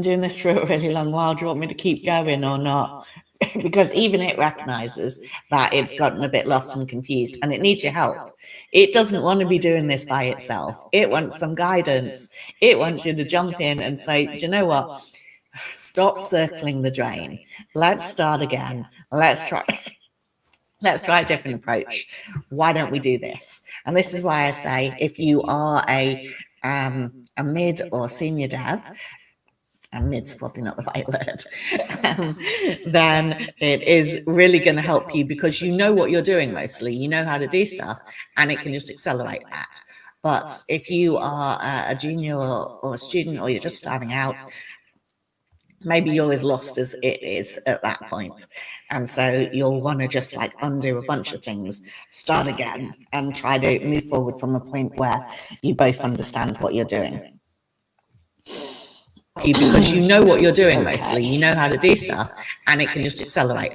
doing this for a really long while. Do you want me to keep going or not? Because even it recognizes that it's gotten a bit lost and confused and it needs your help. It doesn't want to be doing this by itself. It wants some guidance. It wants you to jump in and say, do you know what? Stop circling the drain. Let's start again. Let's try a different approach. Why don't we do this? And this is why I say if you are a mid or senior dev, and mid's probably not the right word, then it is really going to help you because you know what you're doing mostly. You know how to do stuff and it can just accelerate that. But if you are a junior or a student or you're just starting out, maybe you're as lost as it is at that point. And so you'll want to just like undo a bunch of things, start again, and try to move forward from a point where you both understand what you're doing. Because you know what you're doing mostly, you know how to do stuff, and it can just accelerate.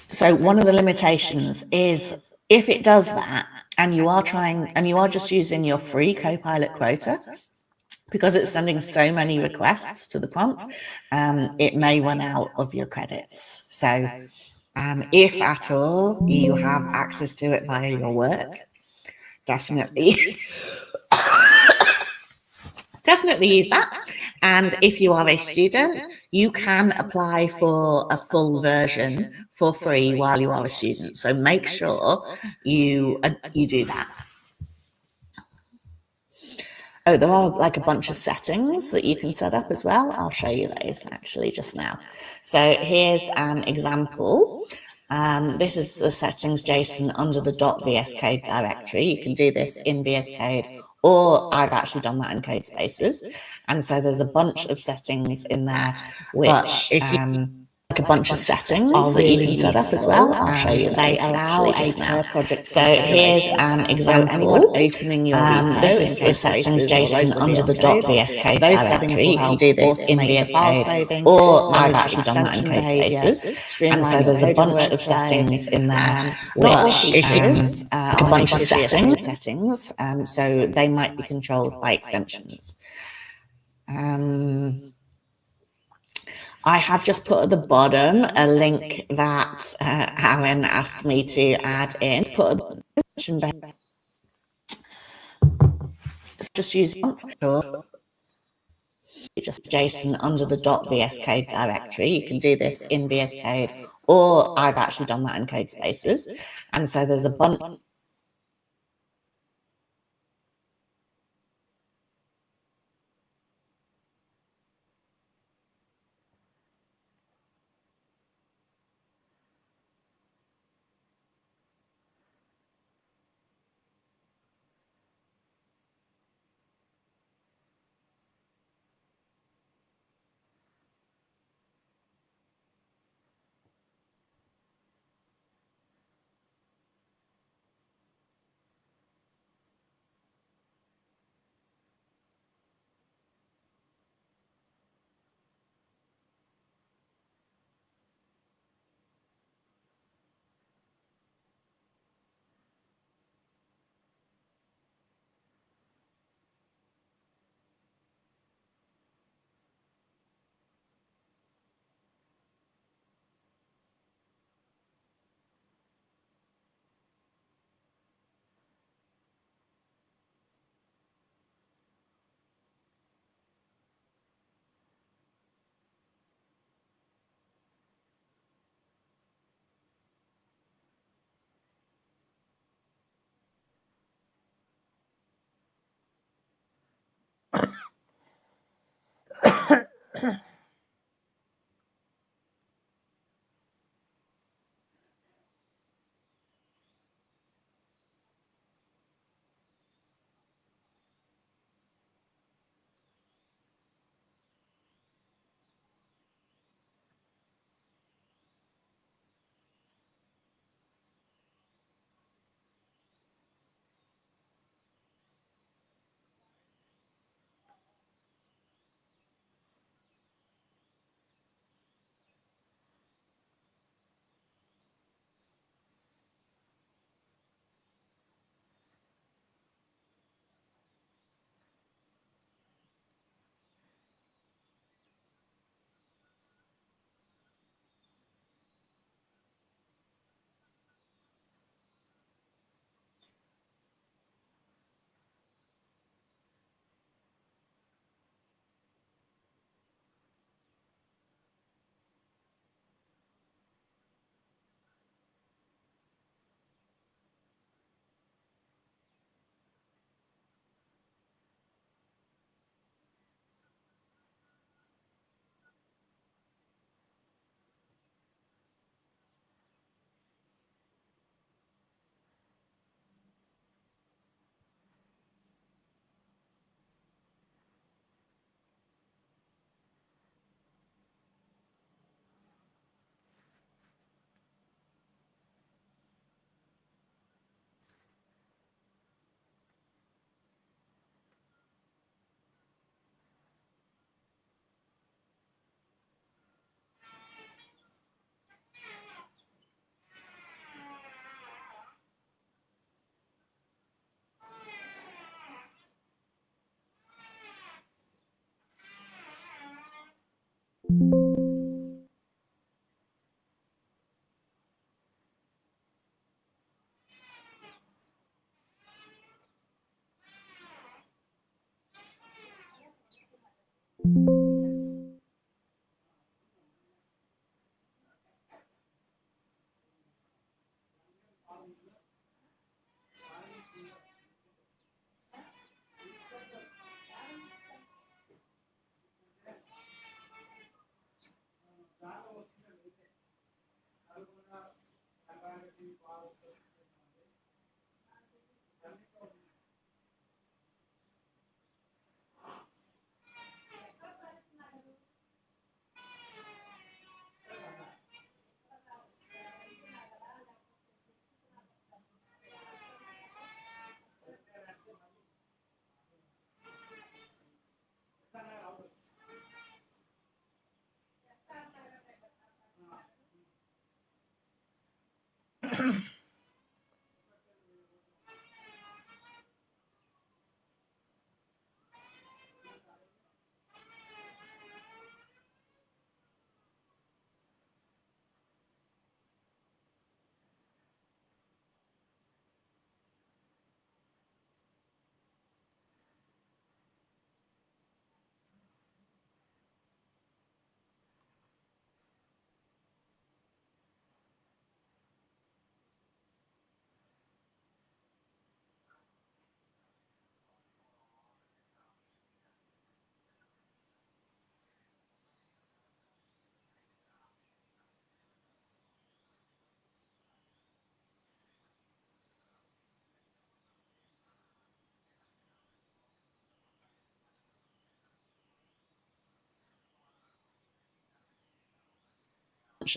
So one of the limitations is if it does that, and you are just using your free Copilot quota, because it's sending so many requests to the prompt, it may run out of your credits. So if at all you have access to it via your work, definitely use that. And if you are a student, you can apply for a full version for free while you are a student. So make sure you do that. Oh, there are like a bunch of settings that you can set up as well. I'll show you those actually just now. So here's an example. This is the settings JSON under the .vscode directory. You can do this in VS Code, or I've actually done that in Codespaces. And so there's a bunch of settings in there, which like a bunch of settings that you can set up as well. I'll show you. They allow a per project. So here's an example. Opening your this is the settings JSON under the .vscode directory. You can do this in VS Code, or I've actually done that in Codespaces. And so there's a bunch of settings in there, which like a bunch of settings. So they might be controlled by extensions. I have just put at the bottom a link that Aaron asked me to add in. Just use just JSON under the .vscode directory. You can do this in VS Code, or I've actually done that in Codespaces. And so there's a bunch.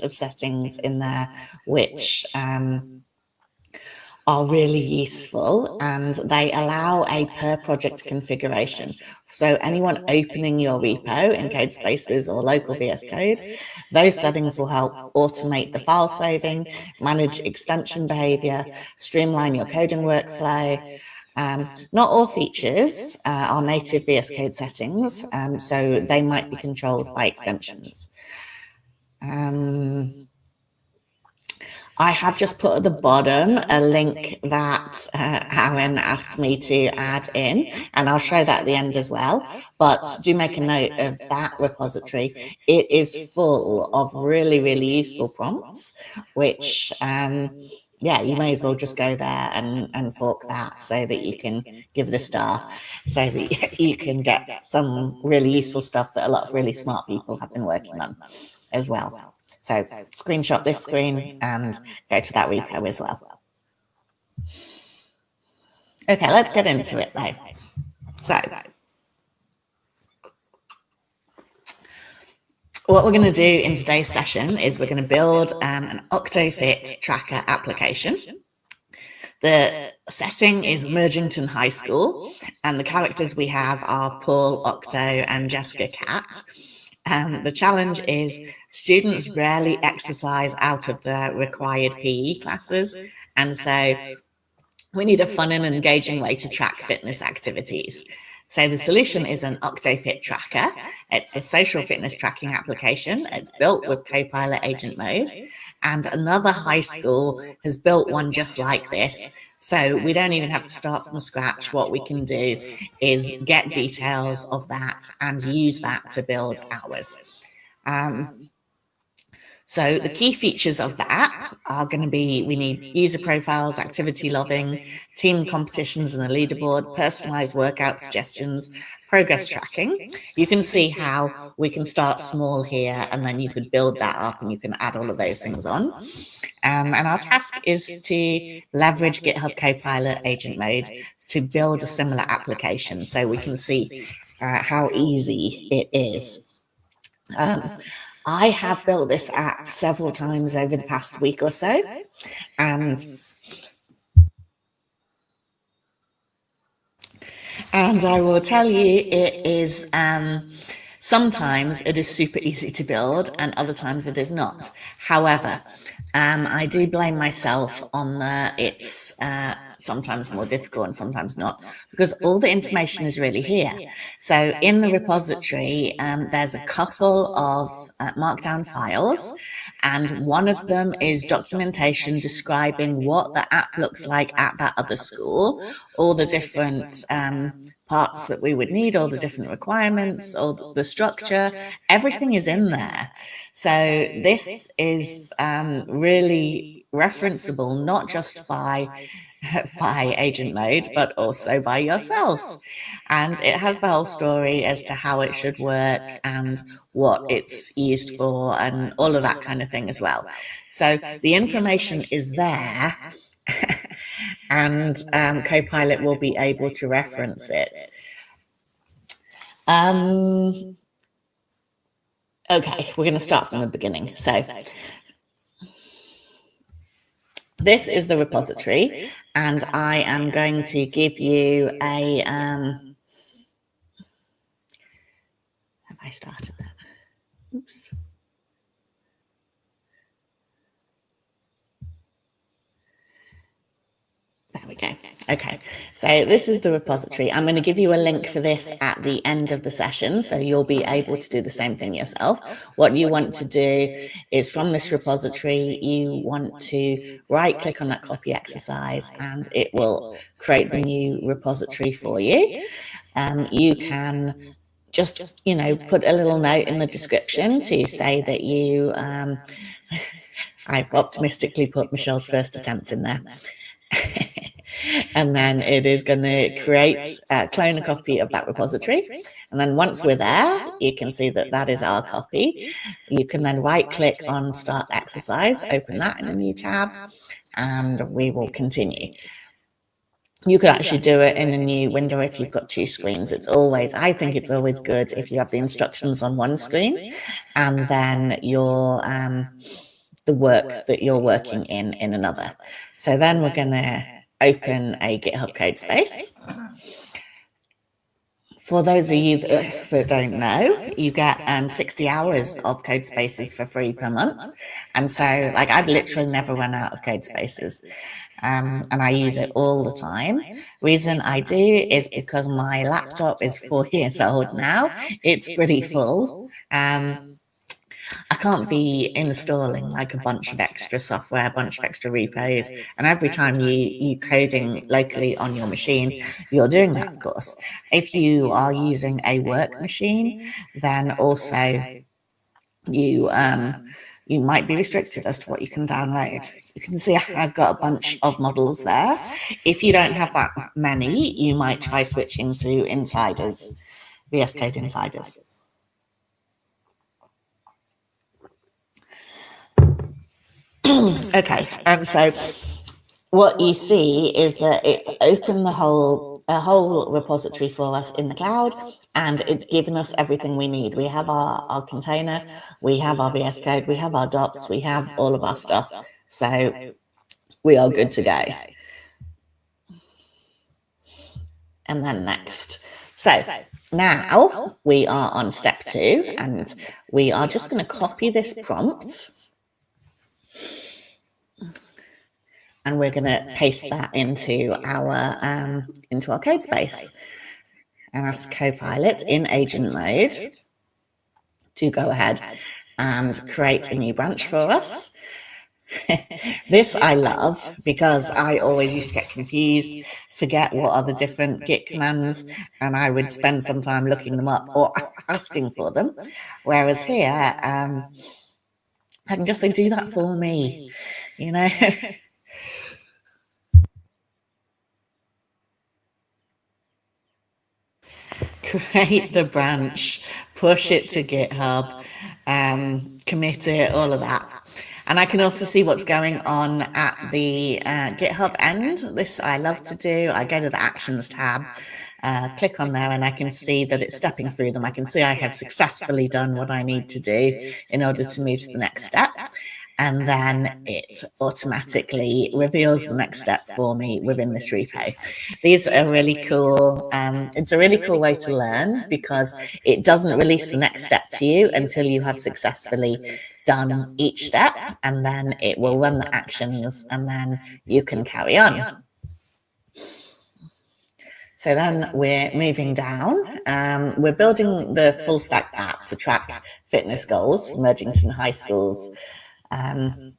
Of settings in there which are really useful, and they allow a per project configuration. So anyone opening your repo in Codespaces or local VS Code, those settings will help automate the file saving, manage extension behavior, streamline your coding workflow. Not all features are native VS Code settings, so they might be controlled by extensions. I have just put at the bottom a link that Aaron asked me to add in, and I'll show that at the end as well. But do make a note of that repository. It is full of really, really useful prompts, which, yeah, you may as well just go there and fork that so that you can give it a star, so that you can get some really useful stuff that a lot of really smart people have been working on as well. So screenshot this screen and go to that repo as well. Okay, let's get into it though. So what we're going to do in today's session is we're going to build an OctoFit tracker application. The setting is Mergington High School, and the characters we have are Paul, Octo, and Jessica Cat. The challenge is students rarely exercise out of their required PE classes, and so we need a fun and engaging way to track fitness activities. So the solution is an OctoFit tracker. It's a social fitness tracking application. It's built with Copilot Agent Mode, and another high school has built one just like this. So we don't even have to start from scratch. What we can do is get details of that and use that to build ours. So the key features of the app are going to be, we need user profiles, activity logging, team competitions and a leaderboard, personalized workout suggestions, progress tracking. You can see how we can start small here, and then you could build that up and you can add all of those things on. And our task is to leverage GitHub Copilot Agent Mode to build a similar application so we can see how easy it is. I have built this app several times over the past week or so, and I will tell you, it is sometimes it is super easy to build, and other times it is not. However, I do blame myself on it's sometimes more difficult and sometimes not, because all the information is really here. So in the repository, there's a couple of markdown files, And one of them is documentation describing what the app looks like at that other school, all the different parts that we would need, all the different requirements, all the structure, everything is in there. So this is really referenceable, not just by Agent Mode, but also by yourself. And it has the whole story as to how it should work and what it's used for and all of that kind of thing as well. So the information is there and Copilot will be able to reference it. Okay, we're going to start from the beginning. So this is the repository, and I am going to give you a, have I started that? Oops. There we go. Okay, so this is the repository. I'm going to give you a link for this at the end of the session, so you'll be able to do the same thing yourself. What you want to do is from this repository, you want to right-click on that copy exercise, and it will create the new repository for you. You can just, you know, put a little note in the description to say that you, I've optimistically put Michelle's first attempt in there. And then it is going to create, clone a copy of that repository. And then once we're there, you can see that that is our copy. You can then right click on Start Exercise, open that in a new tab, and we will continue. You could actually do it in a new window if you've got two screens. It's always, I think it's always good if you have the instructions on one screen and then your the work that you're working in another. So then we're going to open a GitHub Codespace. For those of you that don't know, you get 60 hours of Codespaces for free per month. And so, like, I've literally never run out of Codespaces. And I use it all the time. Reason I do is because my laptop is 4 years old now. It's pretty full. I can't be installing like a bunch of extra software, a bunch of extra repos, and every time you coding locally on your machine, you're doing that, of course. If you are using a work machine, then also you might be restricted as to what you can download. You can see I've got a bunch of models there. If you don't have that many, you might try switching to Insiders, VS Code Insiders. Okay, so what you see is that it's opened a whole repository for us in the cloud, and it's given us everything we need. We have our container, we have our VS Code, we have our docs, we have all of our stuff. So we are good to go. And then next. So now we are on step 2, and we are just going to copy this prompt. And we're going to paste that into our Codespace and ask Copilot in agent mode to go ahead and create a new branch for us. This I love because I always used to get confused, forget what are the different Git commands, and I would spend some time looking them up or asking for them. Whereas here, I can just say, do that for me, you know. Create the branch, push it to GitHub, commit it, all of that. And I can also see what's going on at the GitHub end. This I love to do. I go to the Actions tab, click on there, and I can see that it's stepping through them. I can see I have successfully done what I need to do in order to move to the next step. And then it automatically reveals the next step for me within this repo. These are really cool. It's a really cool way to learn because it doesn't release the next step to you until you have successfully done each step, and then it will run the actions, and then you can carry on. So then we're moving down. We're building the full stack app to track fitness goals for Mergington High Schools and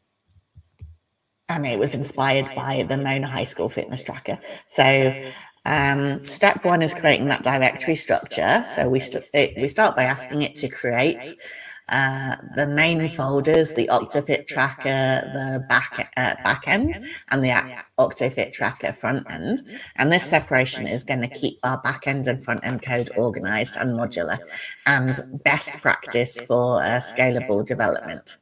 it was inspired by the Mona High School fitness tracker. So step one is creating that directory structure. So we start by asking it to create the main folders, the Octofit tracker, the back end, and the Octofit tracker front end. And this separation is going to keep our back end and front end code organized and modular, and best practice for scalable development.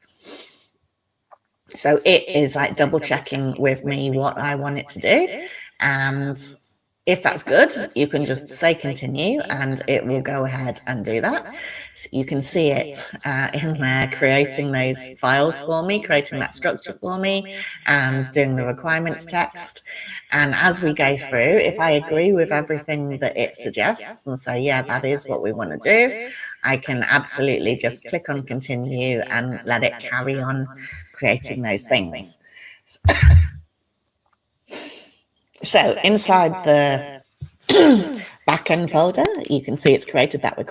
So it is like double checking with me what I want it to do, and if that's good, you can just say continue and it will go ahead and do that. So you can see it in there creating those files for me, creating that structure for me, and doing the requirements text. And as we go through, if I agree with everything that it suggests and say, yeah, that is what we want to do, I can absolutely just click on continue and let it carry on creating those things. So inside the backend folder, you can see it's created that requirement.